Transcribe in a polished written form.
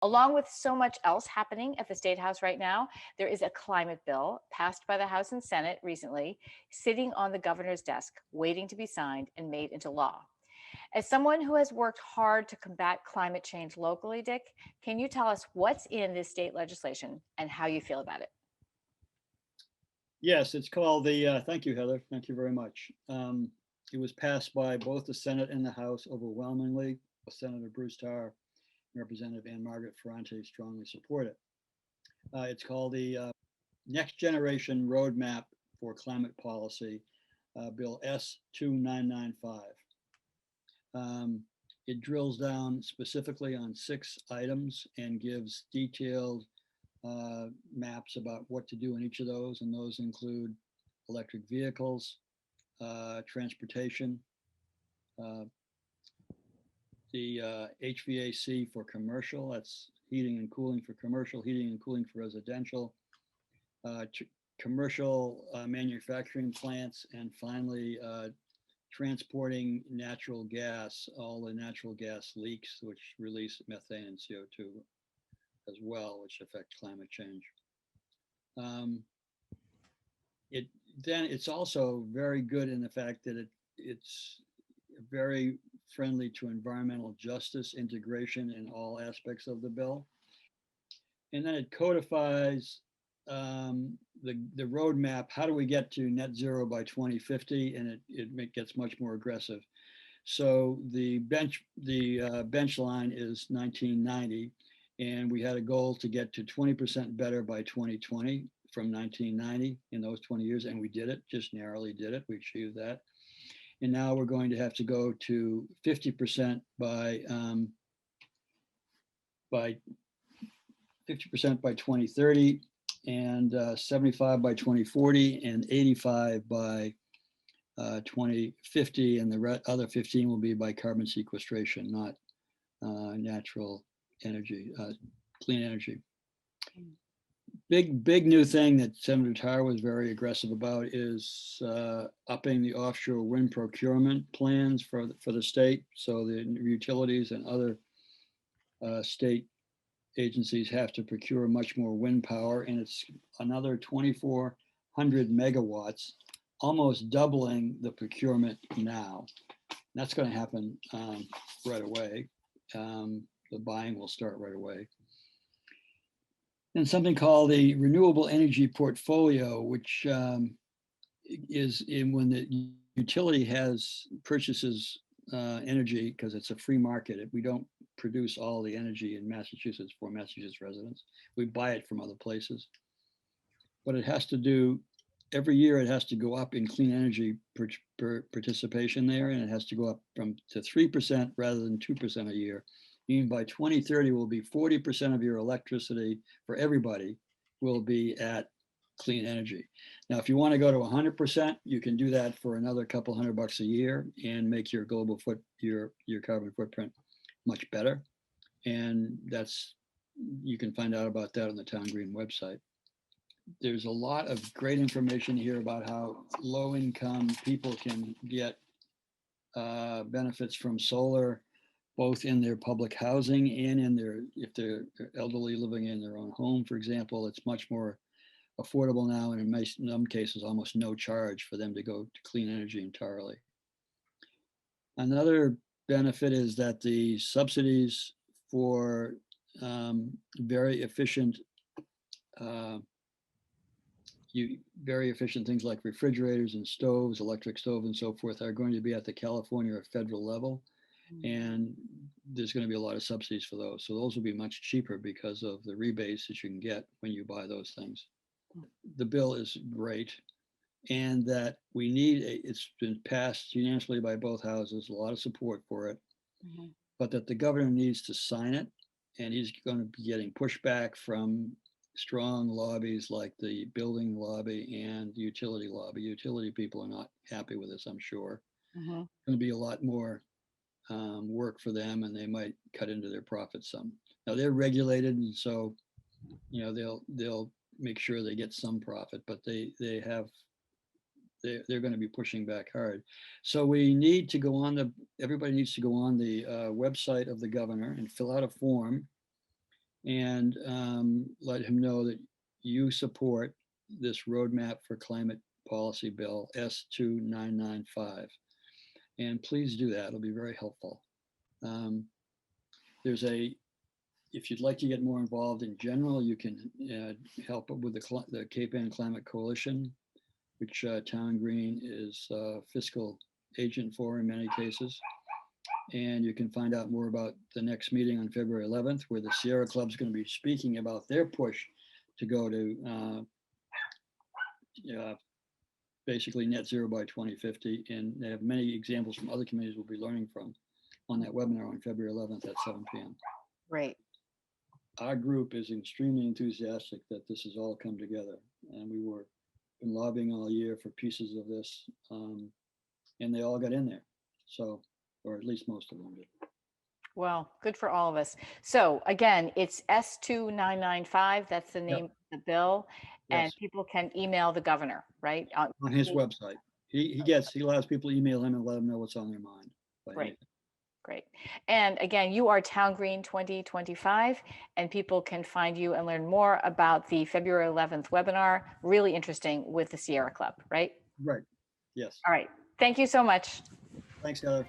Along with so much else happening at the State House right now, there is a climate bill passed by the House and Senate recently, sitting on the governor's desk, waiting to be signed and made into law. As someone who has worked hard to combat climate change locally, Dick, can you tell us what's in this state legislation and how you feel about it? Yes, it's called thank you, Heather. Thank you very much. It was passed by both the Senate and the House overwhelmingly. Senator Bruce Tarr and Representative Ann Margaret Ferrante strongly support it. It's called the Next Generation Roadmap for Climate Policy, Bill S2995. It drills down specifically on 6 items and gives detailed maps about what to do in each of those, and those include electric vehicles, transportation, uh, the HVAC for commercial, that's heating and cooling for commercial, heating and cooling for residential, uh, commercial manufacturing plants, and finally transporting natural gas, all the natural gas leaks which release methane and CO2 as well, which affect climate change. Um, it then it's also very good in the fact that it's very friendly to environmental justice integration in all aspects of the bill. And then it codifies the roadmap. How do we get to net zero by 2050? And it gets much more aggressive. So the bench line is 1990, and we had a goal to get to 20% better by 2020 from 1990 in those 20 years, and we did it, just narrowly did it. We achieved that. And now we're going to have to go to 50% by 50% by 2030, and 75 by 2040, and 85 by 2050, and the other 15 will be by carbon sequestration, not natural energy, clean energy. Big new thing that Senator Tarr was very aggressive about is upping the offshore wind procurement plans for the state. So the utilities and other state agencies have to procure much more wind power, and it's another 2,400 megawatts, almost doubling the procurement now. That's going to happen right away. The buying will start right away. And something called the renewable energy portfolio, which is when the utility purchases energy, because it's a free market. We don't produce all the energy in Massachusetts for Massachusetts residents. We buy it from other places. But it has to do, every year it has to go up in clean energy participation there, and it has to go up to 3% rather than 2% a year. Meaning by 2030 will be 40% of your electricity for everybody will be at clean energy. Now, if you want to go to 100%, you can do that for another couple $100 a year and make your global your carbon footprint much better. And you can find out about that on the TownGreen website. There's a lot of great information here about how low income people can get benefits from solar, both in their public housing and if they're elderly living in their own home, for example. It's much more affordable now, and in some cases, almost no charge for them to go to clean energy entirely. Another benefit is that the subsidies for very efficient things like refrigerators and stoves, electric stove and so forth, are going to be at the California or federal level. And there's going to be a lot of subsidies for those. So those will be much cheaper because of the rebates that you can get when you buy those things. The bill is great, and that it's been passed unanimously by both houses, a lot of support for it, but that the governor needs to sign it, and he's going to be getting pushback from strong lobbies like the building lobby and the utility lobby. Utility people are not happy with this, I'm sure. Going to be a lot more work for them, and they might cut into their profits some. Now they're regulated, and so they'll make sure they get some profit, but they're going to be pushing back hard. So we need to go on everybody needs to go on the website of the governor and fill out a form and let him know that you support this roadmap for climate policy bill S2995. And please do that. It'll be very helpful. There's a, if you'd like to get more involved in general, you can help with the Cape Ann Climate Coalition, which TownGreen is fiscal agent for in many cases. And you can find out more about the next meeting on February 11th, where the Sierra Club's going to be speaking about their push to go to basically net zero by 2050. And they have many examples from other communities we'll be learning from on that webinar on February 11th at 7 p.m. Great. Our group is extremely enthusiastic that this has all come together. And we were been lobbying all year for pieces of this, and they all got in there. So, or at least most of them did. Well, good for all of us. So again, it's S2995. That's the name of the bill. And Yes, people can email the governor, right? on his website. He allows people to email him and let him know what's on their mind. Great. Great. And again, you are TownGreen 2025, and people can find you and learn more about the February 11th webinar. Really interesting with the Sierra Club, right? Right. Yes. All right. Thank you so much. Thanks, Heather.